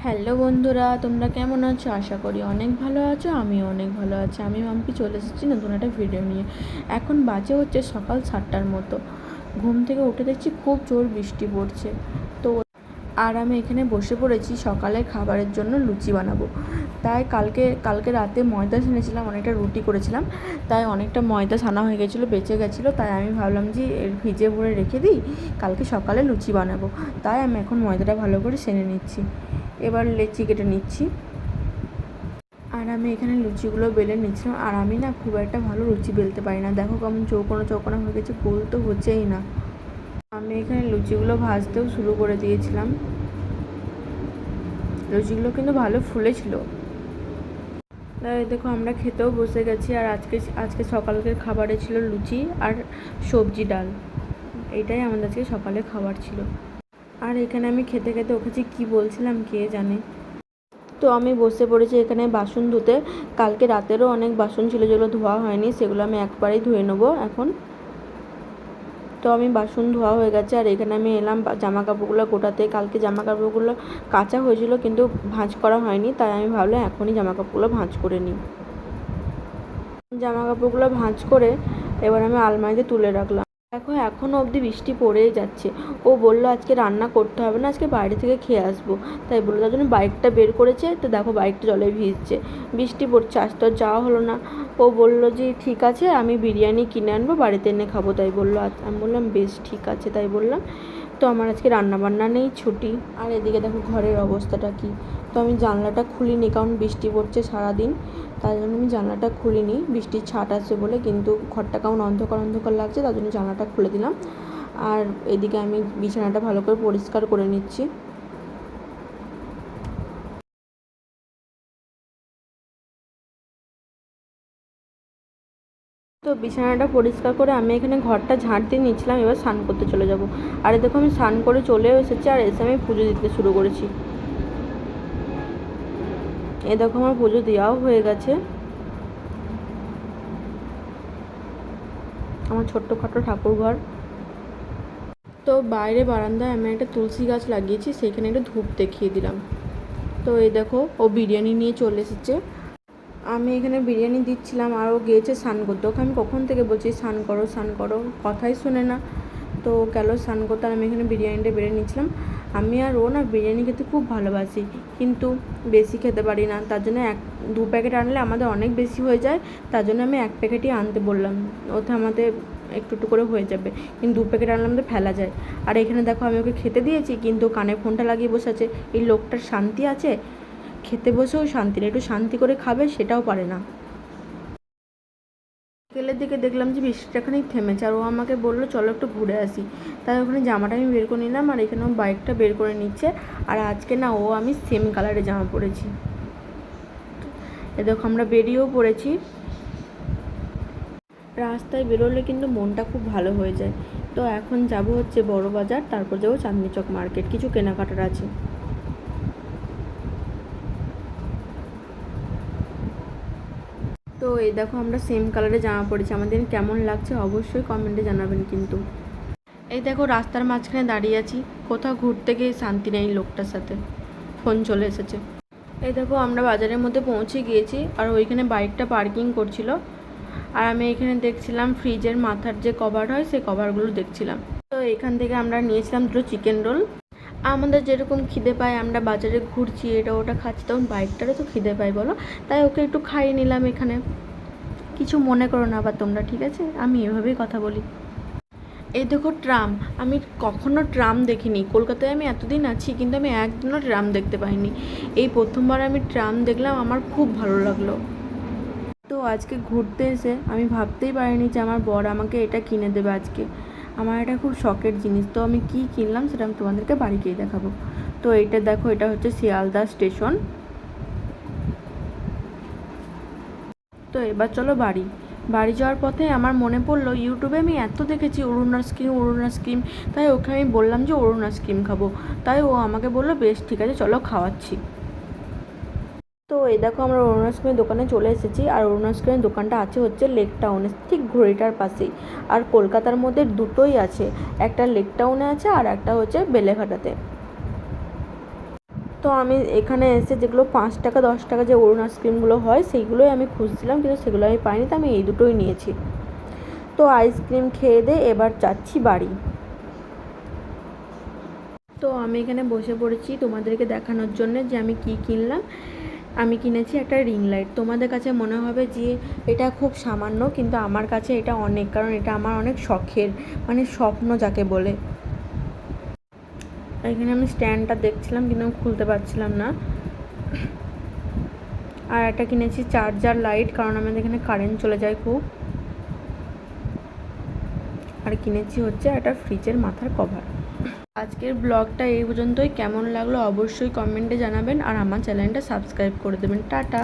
Hello বন্ধুরা, তোমরা কেমন আছো? আশা করি অনেক ভালো আছো। আমিও অনেক ভালো আছি। আমি মাম্পি চলে এসেছি নতুন একটা ভিডিও নিয়ে। এখন বাজে হচ্ছে সকাল 7টার মতো। ঘুম থেকে উঠে দেখছি খুব জোর বৃষ্টি পড়ছে। তো আর আমি এখানে বসে পড়েছি সকালে খাবারের জন্য লুচি বানাবো। তাই কালকে রাতে ময়দা ছেনেছিলাম, অনেকটা রুটি করেছিলাম। তাই অনেকটা ময়দা ছানা হয়ে গেছিলো, বেঁচে গেছিলো। তাই আমি ভাবলাম যে ভিজে ভরে রেখে দিই, কালকে সকালে লুচি বানাবো। তাই আমি এখন ময়দাটা ভালো করে সেনে নিচ্ছি। এবার লেচি কেটে নিচ্ছি। আর আমি এখানে লুচিগুলো বেলে নিচ্ছিলাম। আর আমি না খুব একটা ভালো লুচি বেলতে পারি না, দেখো কেমন চৌকোনা চৌকোনা হয়ে গেছে, গোল তো হচ্ছেই না। আমি এখানে লুচিগুলো ভাজতেও শুরু করে দিয়েছিলাম। লুচিগুলো কিন্তু ভালো ফুলেছিল। দেখো আমরা খেতেও বসে গেছি। আর আজকে সকালকের খাবারে ছিল লুচি আর সবজি ডাল। এইটাই আমাদের আজকে সকালে খাবার ছিল। আর এখানে আমি খেতে খেতে ওকে যে কী বলছিলাম কে জানে। তো আমি বসে পড়েছি এখানে বাসন ধুতে। কালকে রাতেরও অনেক বাসন ছিল যেগুলো ধোয়া হয়নি, সেগুলো আমি একবারেই ধুয়ে নেবো এখন। তো আমি বাসন ধোয়া হয়ে গেছে। আর এখানে আমি এলাম জামা কাপড়গুলো গোটাতে। কালকে জামা কাপড়গুলো কাচা হয়েছিল কিন্তু ভাঁজ করা হয়নি, তাই আমি ভাবলাম এখনই জামা কাপড়গুলো ভাঁজ করে নিই। জামা কাপড়গুলো ভাঁজ করে এবার আমি আলমারিতে তুলে রাখলাম। দেখো এখনও অবধি বৃষ্টি পড়েই যাচ্ছে। ও বললো আজকে রান্না করতে হবে না, আজকে বাইরে থেকে খেয়ে আসবো। তাই বললো, তার জন্য বাইকটা বের করেছে। তো দেখো বাইকটা জলে ভিজছে, বৃষ্টি পড়ছে, আজ তো যাওয়া হলো না। ও বললো যে ঠিক আছে, আমি বিরিয়ানি কিনে আনবো, বাড়িতে এনে খাবো। তাই বললো। আমি বললাম বেশ ঠিক আছে, তাই বললাম। তো আমার আজকে রান্নাবান্না নেই, ছুটি। আর এদিকে দেখো ঘরের অবস্থাটা কী। তো আমি জানলাটা খুলিনি, কারণ বৃষ্টি পড়ছে সারাদিন, তাই জন্য আমি জানলাটা খুলিনি, বৃষ্টির ছাট আছে বলে। কিন্তু ঘরটা কেমন অন্ধকার অন্ধকার লাগছে, তার জন্য জানলাটা খুলে দিলাম। আর এদিকে আমি বিছানাটা ভালো করে পরিষ্কার করে নিচ্ছি। তো বিছানাটা পরিষ্কার করে আমি এখানে ঘরটা ঝাঁট দিয়ে নিচ্ছিলাম। এবার স্নান করতে চলে যাব। আর দেখো আমি স্নান করে চলেও এসেছি। আর এসে আমি পুজো দিতে শুরু করেছি। এ দেখো আমার পুজো দেওয়াও হয়ে গেছে। আমার ছোট্টখাটো ঠাকুর ঘর। তো বাইরে বারান্দায় আমি একটা তুলসী গাছ লাগিয়েছি, সেইখানে একটা ধূপ দেখিয়ে দিলাম। তো এই দেখো ও বিরিয়ানি নিয়ে চলে এসেছে। আমি এখানে বিরিয়ানি দিচ্ছিলাম আর ও গিয়েছে স্নান করতে। ওকে আমি কখন থেকে বলছি স্নান করো স্নান করো, কথাই শোনে না। তো গেল স্নান করতে। আর আমি এখানে বিরিয়ানিটা বেড়ে নিচ্ছিলাম। আমি আর ও না বিরিয়ানি খেতে খুব ভালোবাসি, কিন্তু বেশি খেতে পারি না। তার জন্য 2 প্যাকেট আনলে আমাদের অনেক বেশি হয়ে যায়। তার জন্য আমি 1 প্যাকেটই আনতে বললাম, ওতে আমাদের একটু একটু করে হয়ে যাবে। কিন্তু 2 প্যাকেট আনলে আমাদের ফেলা যায়। আর এখানে দেখো আমি ওকে খেতে দিয়েছি, কিন্তু কানে ফোনটা লাগিয়ে বসে আছে। এই লোকটার শান্তি আছে? খেতে বসেও শান্তি নেই, একটু শান্তি করে খাবে সেটাও পারে না। বিকেলের দিকে দেখলাম যে বৃষ্টিটা খানিক থেমেছে। আর ও আমাকে বললো চলো একটু ঘুরে আসি। তাই ওখানে জামাটা আমি বের করে নিলাম। আর এখানে ও বাইকটা বের করে নিচ্ছে। আর আজকে না ও আমি সেম কালারের জামা পরেছি। এ দেখো আমরা বেরিয়েও পড়েছি। রাস্তায় বেরোলে কিন্তু মনটা খুব ভালো হয়ে যায়। তো এখন যাব হচ্ছে বড় বাজার, তারপর যাবো চাঁদনি চক মার্কেট, কিছু কেনাকাটার আছে। তো এই দেখো আমরা সেম কালারের জামা পরেছি। আমাদের কেমন লাগছে অবশ্যই কমেন্টে জানাবেন কিন্তু। এই দেখো রাস্তার মাঝখানে দাঁড়িয়ে আছি, কোথাও ঘুরতে গিয়ে শান্তি নেই লোকটার সাথে, ফোন চলে এসেছে। এই দেখো আমরা বাজারের মধ্যে পৌঁছে গিয়েছি। আর ওইখানে বাইকটা পার্কিং করছিল। আর আমি এখানে দেখছিলাম ফ্রিজের মাথার যে কভার হয় সেই কভারগুলো দেখছিলাম। তো এখান থেকে আমরা নিয়েছিলাম 2 চিকেন রোল। আমাদের যেরকম খিদে পায়, আমরা বাজারে ঘুরছি এটা ওটা খাচ্ছি, তখন বাইকটারও তো খিদে পায় বলো। তাই ওকে একটু খাইয়ে নিলাম এখানে। কিছু মনে করো না আবার তোমরা, ঠিক আছে? আমি এভাবেই কথা বলি। এই দেখো ট্রাম। আমি কখনো ট্রাম দেখিনি, কলকাতায় আমি এতদিন আছি কিন্তু আমি একদিনও ট্রাম দেখতে পাইনি। এই প্রথমবার আমি ট্রাম দেখলাম, আমার খুব ভালো লাগলো। তো আজকে ঘুরতে এসে আমি ভাবতেই পারিনি যে আমার বর আমাকে এটা কিনে দেবে আজকে। আমার এটা খুব শখের জিনিস। তো আমি কী কিনলাম সেটা আমি তোমাদেরকে বাড়ি গিয়ে দেখাবো। তো এইটা দেখো, এটা হচ্ছে শিয়ালদা স্টেশন। তো এবার চলো বাড়ি। বাড়ি যাওয়ার পথে আমার মনে পড়লো ইউটিউবে আমি এত দেখেছি অরুণা স্কিম। তাই ওকে আমি বললাম যে অরুণা স্কিম খাবো। তাই ও আমাকে বললো বেশ ঠিক আছে চলো খাওয়াচ্ছি। তো এই দেখো আমরা অরুণা স্কিমের দোকানে চলে এসেছি। আর অরুণা স্কিমের দোকানটা আছে হচ্ছে লেক টাউনে, ঠিক ঘড়িটার পাশেই। আর কলকাতার মধ্যে দুটোই আছে, একটা লেক টাউনে আছে আর একটা হচ্ছে বেলেঘাটাতে। তো আমি এখানে এসে যেগুলো 5 টাকা 10 টাকা যে অরুণ আইসক্রিমগুলো হয় সেইগুলোই আমি খুঁজছিলাম, কিন্তু সেগুলো আমি পাইনি, তো আমি এই দুটোই নিয়েছি। তো আইসক্রিম খেয়ে দিয়ে এবার যাচ্ছি বাড়ি। তো আমি এখানে বসে পড়েছি তোমাদেরকে দেখানোর জন্য যে আমি কি কিনলাম। আমি কিনেছি একটা রিং লাইট। তোমাদের কাছে মনে হবে যে এটা খুব সামান্য, কিন্তু আমার কাছে এটা অনেক, কারণ এটা আমার অনেক শখের, মানে স্বপ্ন যাকে বলে। এখানে আমি স্ট্যান্ডটা দেখছিলাম কিন্তু আমি খুলতে পারছিলাম না। আর একটা কিনেছি চার্জার লাইট, কারণ আমাদের এখানে কারেন্ট চলে যায় খুব। আর কিনেছি হচ্ছে একটা ফ্রিজের মাথার কভার। আজকের ব্লগটা এই পর্যন্তই। কেমন লাগলো অবশ্যই কমেন্টে জানাবেন, আর আমার চ্যানেলটা সাবস্ক্রাইব করে দেবেন। টাটা।